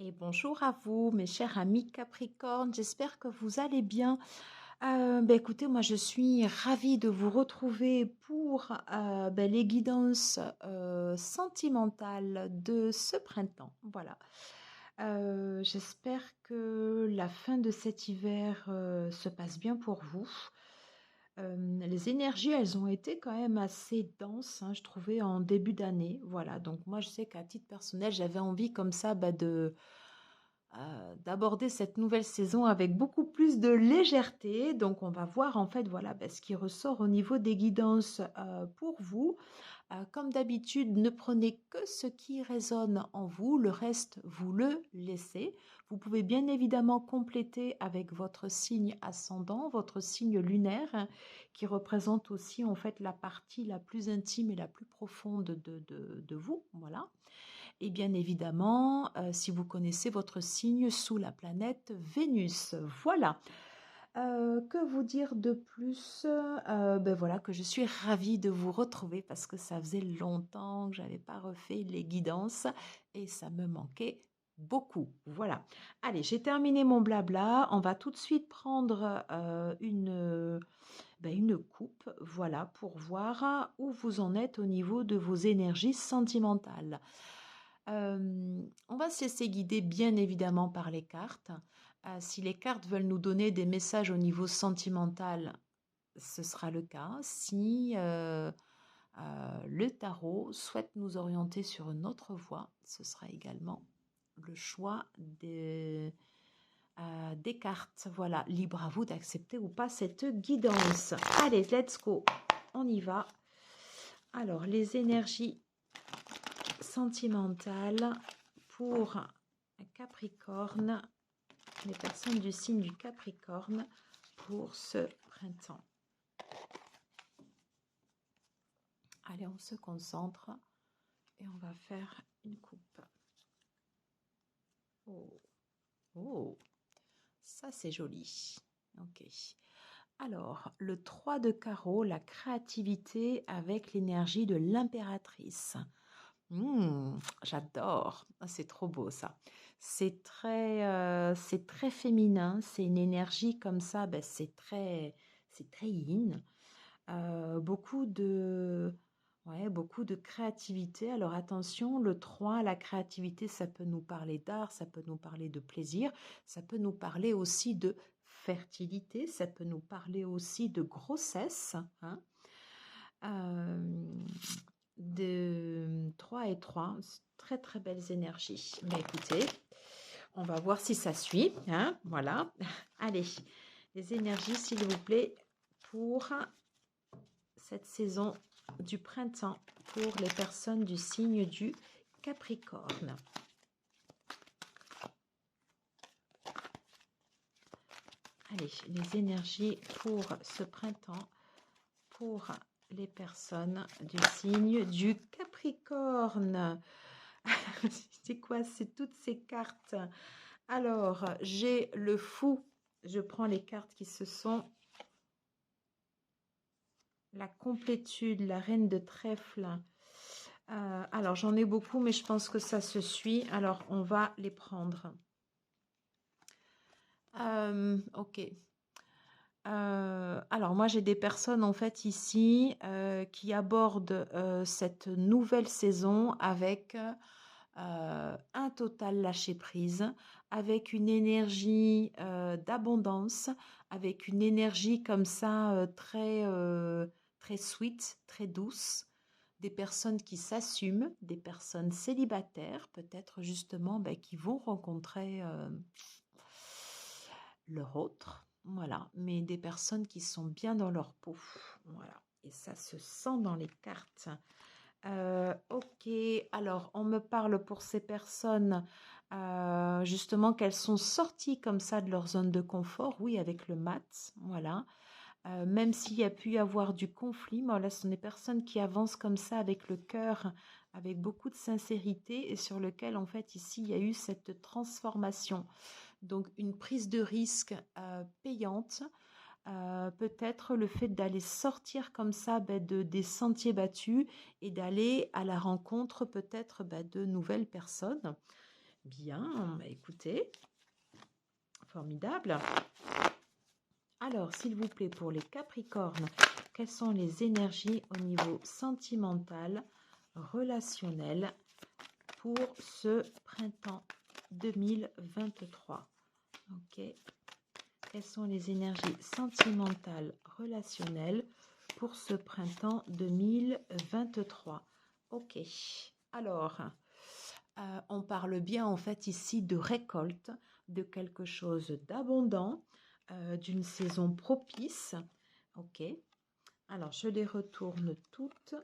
Et bonjour à vous, mes chers amis Capricorne. J'espère que vous allez bien. Écoutez, moi je suis ravie de vous retrouver pour les guidances sentimentales de ce printemps. Voilà. J'espère que la fin de cet hiver se passe bien pour vous. Les énergies, elles ont été quand même assez denses, hein, je trouvais, en début d'année. Voilà, donc moi je sais qu'à titre personnel, j'avais envie comme ça d'aborder cette nouvelle saison avec beaucoup plus de légèreté. Donc, on va voir en fait voilà ce qui ressort au niveau des guidances pour vous. Comme d'habitude, ne prenez que ce qui résonne en vous, le reste, vous le laissez. Vous pouvez bien évidemment compléter avec votre signe ascendant, votre signe lunaire, hein, qui représente aussi en fait la partie la plus intime et la plus profonde de vous. Voilà. Et bien évidemment, si vous connaissez votre signe sous la planète Vénus. Voilà. Que vous dire de plus? Voilà, que je suis ravie de vous retrouver parce que ça faisait longtemps que j'avais pas refait les guidances et ça me manquait beaucoup. Voilà. Allez, j'ai terminé mon blabla. On va tout de suite prendre une coupe, voilà, pour voir où vous en êtes au niveau de vos énergies sentimentales. On va se laisser guider bien évidemment par les cartes. Si les cartes veulent nous donner des messages au niveau sentimental, ce sera le cas. Si le tarot souhaite nous orienter sur une autre voie, ce sera également le choix des cartes. Voilà, libre à vous d'accepter ou pas cette guidance. Allez, let's go, on y va. Alors, les énergies sentimentales pour un Capricorne, les personnes du signe du Capricorne pour ce printemps. Allez, on se concentre et on va faire une coupe. Oh, oh, ça c'est joli. Ok. Alors, le 3 de carreau, la créativité avec l'énergie de l'impératrice. J'adore, c'est trop beau ça. C'est très féminin, c'est une énergie comme ça, c'est très yin. Beaucoup beaucoup de créativité. Alors attention, le 3, la créativité, ça peut nous parler d'art, ça peut nous parler de plaisir, ça peut nous parler aussi de fertilité, ça peut nous parler aussi de grossesse, hein. De 3 et 3, très très belles énergies. Mais écoutez, on va voir si ça suit, hein, voilà. Allez, les énergies s'il vous plaît pour cette saison du printemps pour les personnes du signe du Capricorne. Allez, les énergies pour ce printemps pour les personnes du signe du Capricorne. C'est quoi? C'est toutes ces cartes. Alors, j'ai le fou. Je prends les cartes qui se sont la complétude, la reine de trèfle. Alors, j'en ai beaucoup, mais je pense que ça se suit. Alors, on va les prendre. Ok. Alors, moi, j'ai des personnes, en fait, ici, qui abordent cette nouvelle saison avec un total lâcher-prise, avec une énergie d'abondance, avec une énergie comme ça très sweet, très douce, des personnes qui s'assument, des personnes célibataires, peut-être justement qui vont rencontrer leur autre, voilà, mais des personnes qui sont bien dans leur peau, voilà, et ça se sent dans les cartes. Ok, alors on me parle pour ces personnes justement qu'elles sont sorties comme ça de leur zone de confort, oui, avec le mat, voilà. Même s'il y a pu y avoir du conflit, mais là, ce sont des personnes qui avancent comme ça avec le cœur, avec beaucoup de sincérité et sur lequel, en fait, ici, il y a eu cette transformation. Donc, une prise de risque payante, peut-être le fait d'aller sortir comme ça des sentiers battus et d'aller à la rencontre peut-être de nouvelles personnes. Bien, bah, écoutez, formidable. Alors, s'il vous plaît, pour les Capricornes, quelles sont les énergies au niveau sentimental, relationnel pour ce printemps 2023? Ok. Quelles sont les énergies sentimentales, relationnelles pour ce printemps 2023? Ok. Alors, on parle bien en fait ici de récolte, de quelque chose d'abondant, d'une saison propice. Ok. Alors, je les retourne toutes.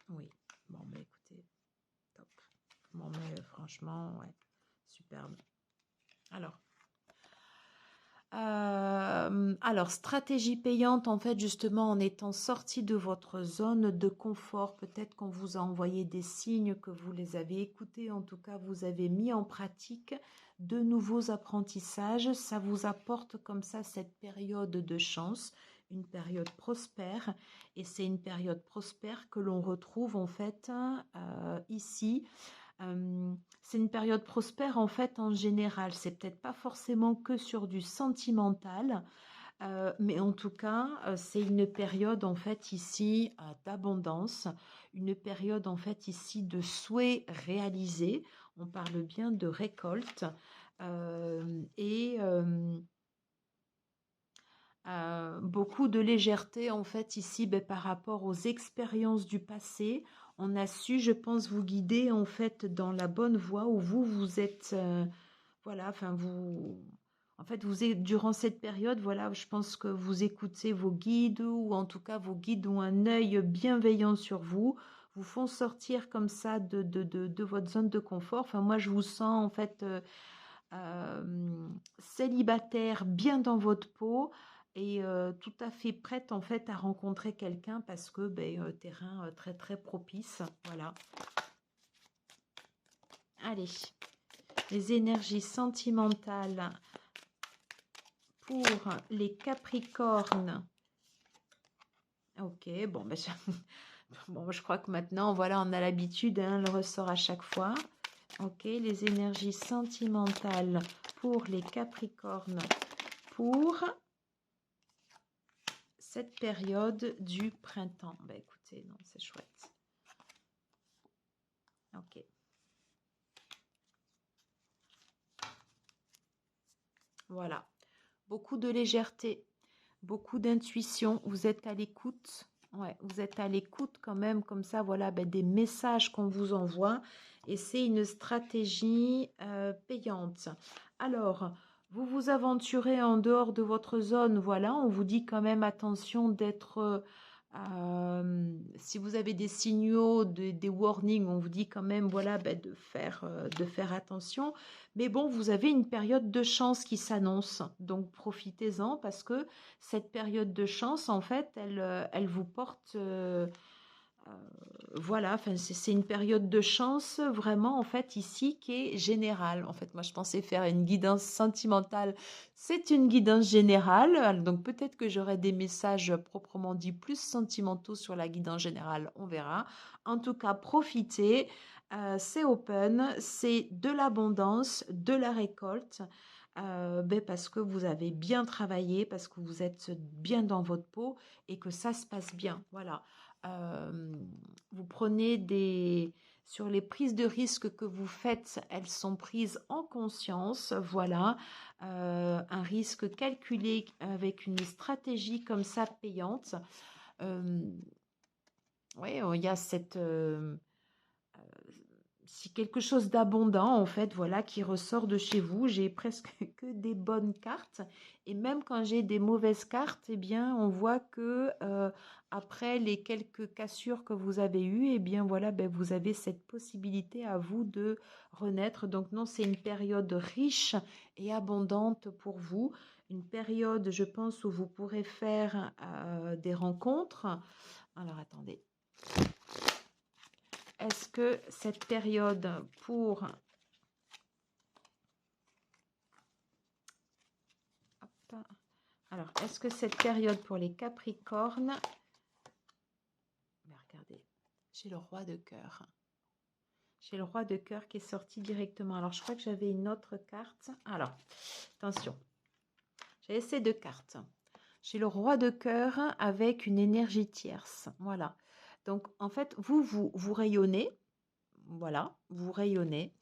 Oui. Bon, bah écoutez, top. Bon, mais franchement, ouais, superbe. Alors, stratégie payante, en fait, justement, en étant sorti de votre zone de confort, peut-être qu'on vous a envoyé des signes, que vous les avez écoutés, en tout cas, vous avez mis en pratique de nouveaux apprentissages. Ça vous apporte comme ça cette période de chance, une période prospère, et c'est une période prospère que l'on retrouve, en fait, ici. C'est une période prospère en fait en général. C'est peut-être pas forcément que sur du sentimental, mais en tout cas, c'est une période en fait ici d'abondance, une période en fait ici de souhaits réalisés. On parle bien de récolte et beaucoup de légèreté en fait ici par rapport aux expériences du passé. On a su, je pense, vous guider en fait dans la bonne voie où vous êtes, voilà, enfin en fait, durant cette période, voilà, je pense que vous écoutez vos guides ou en tout cas vos guides ont un œil bienveillant sur vous, vous font sortir comme ça de votre zone de confort. Enfin, moi, je vous sens en fait célibataire, bien dans votre peau et tout à fait prête en fait à rencontrer quelqu'un parce que terrain très très propice. Voilà. Allez, les énergies sentimentales pour les Capricornes. Ok, bon, bon, je crois que maintenant, voilà, on a l'habitude, hein, le ressort à chaque fois. Ok, les énergies sentimentales pour les Capricornes pour cette période du printemps. Bah écoutez, non, c'est chouette. Ok. Voilà. Beaucoup de légèreté, beaucoup d'intuition. Vous êtes à l'écoute. Ouais, vous êtes à l'écoute quand même, comme ça, voilà, des messages qu'on vous envoie. Et c'est une stratégie payante. Alors, vous vous aventurez en dehors de votre zone, voilà, on vous dit quand même attention d'être, si vous avez des signaux, des warnings, on vous dit quand même, voilà, de faire attention. Mais bon, vous avez une période de chance qui s'annonce, donc profitez-en parce que cette période de chance, en fait, elle vous porte, voilà, enfin, c'est une période de chance vraiment, en fait, ici, qui est générale. En fait, moi, je pensais faire une guidance sentimentale. C'est une guidance générale, donc peut-être que j'aurai des messages proprement dit plus sentimentaux sur la guidance générale, on verra. En tout cas, profitez, c'est open, c'est de l'abondance, de la récolte. Parce que vous avez bien travaillé, parce que vous êtes bien dans votre peau et que ça se passe bien. Voilà. Euh, Vous prenez sur les prises de risque que vous faites, elles sont prises en conscience. Voilà. Un risque calculé avec une stratégie comme ça payante. Oui, il y a cette... si quelque chose d'abondant, en fait, voilà, qui ressort de chez vous. J'ai presque que des bonnes cartes. Et même quand j'ai des mauvaises cartes, eh bien, on voit que après les quelques cassures que vous avez eues, eh bien, voilà, vous avez cette possibilité à vous de renaître. Donc, non, c'est une période riche et abondante pour vous. Une période, je pense, où vous pourrez faire des rencontres. Alors, attendez. Est-ce que cette période pour... Hop. Alors, est-ce que cette période pour les Capricornes... Mais regardez, j'ai le roi de cœur. J'ai le roi de cœur qui est sorti directement. Alors, je crois que j'avais une autre carte. Alors, attention. J'ai ces deux cartes. J'ai le roi de cœur avec une énergie tierce. Voilà. Donc, en fait, vous rayonnez. Voilà, vous rayonnez.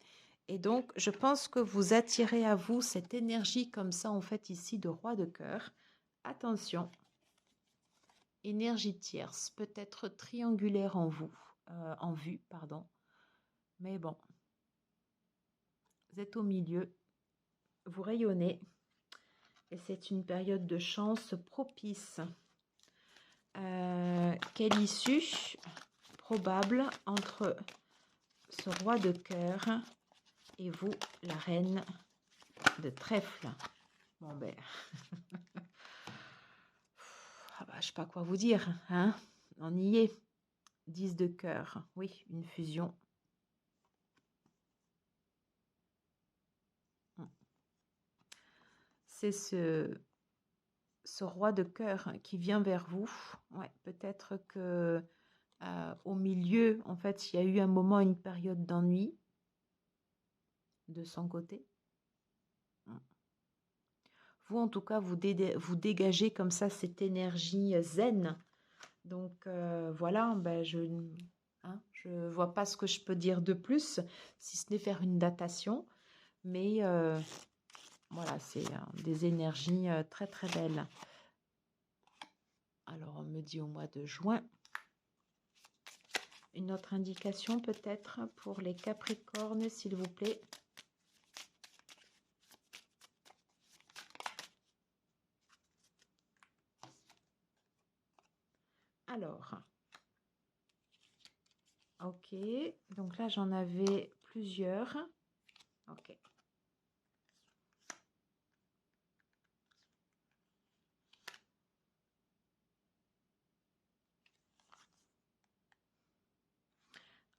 Et donc, je pense que vous attirez à vous cette énergie comme ça, en fait, ici, de roi de cœur. Attention. Énergie tierce, peut-être triangulaire en vue, pardon. Mais bon, vous êtes au milieu, vous rayonnez et c'est une période de chance propice. Quelle issue probable entre ce roi de cœur et vous, la reine de trèfle? Bon ben, ah bah, je sais pas quoi vous dire, hein? On y est. 10 de cœur, oui, une fusion. C'est ce roi de cœur qui vient vers vous. Ouais, peut-être que au milieu, en fait, il y a eu un moment, une période d'ennui de son côté. Vous, en tout cas, vous dégagez comme ça cette énergie zen. Donc, voilà, ben, je ne vois pas ce que je peux dire de plus, si ce n'est faire une datation. Mais voilà, c'est des énergies très, très belles. Alors, on me dit au mois de juin. Une autre indication peut-être pour les Capricornes, s'il vous plaît. Alors, ok, donc là j'en avais plusieurs. Ok.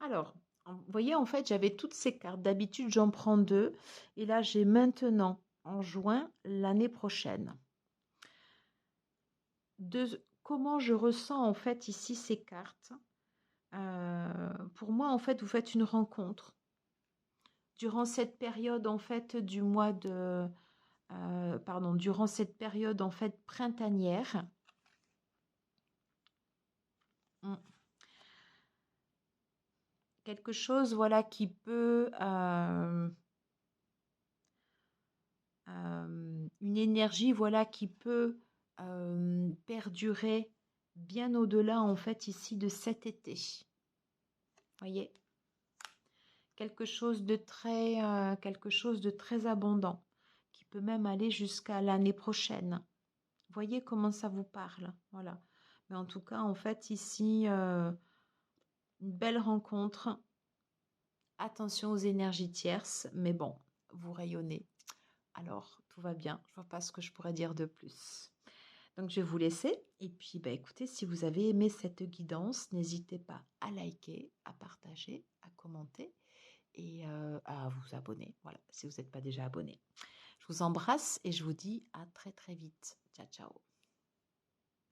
Alors, vous voyez, en fait, j'avais toutes ces cartes. D'habitude, j'en prends deux. Et là, j'ai maintenant, en juin, l'année prochaine. Comment je ressens, en fait, ici, ces cartes. Pour moi, en fait, vous faites une rencontre. Durant cette période, en fait, du mois de... durant cette période, en fait, printanière. Quelque chose, voilà, qui peut... une énergie, voilà, qui peut perdurer bien au-delà, en fait, ici, de cet été. Voyez, quelque chose de très abondant, qui peut même aller jusqu'à l'année prochaine. Voyez comment ça vous parle, voilà. Mais en tout cas, en fait, ici, une belle rencontre. Attention aux énergies tierces, mais bon, vous rayonnez. Alors, tout va bien. Je ne vois pas ce que je pourrais dire de plus. Donc, je vais vous laisser. Et puis, bah, écoutez, si vous avez aimé cette guidance, n'hésitez pas à liker, à partager, à commenter et à vous abonner. Voilà, si vous n'êtes pas déjà abonné. Je vous embrasse et je vous dis à très très vite. Ciao, ciao.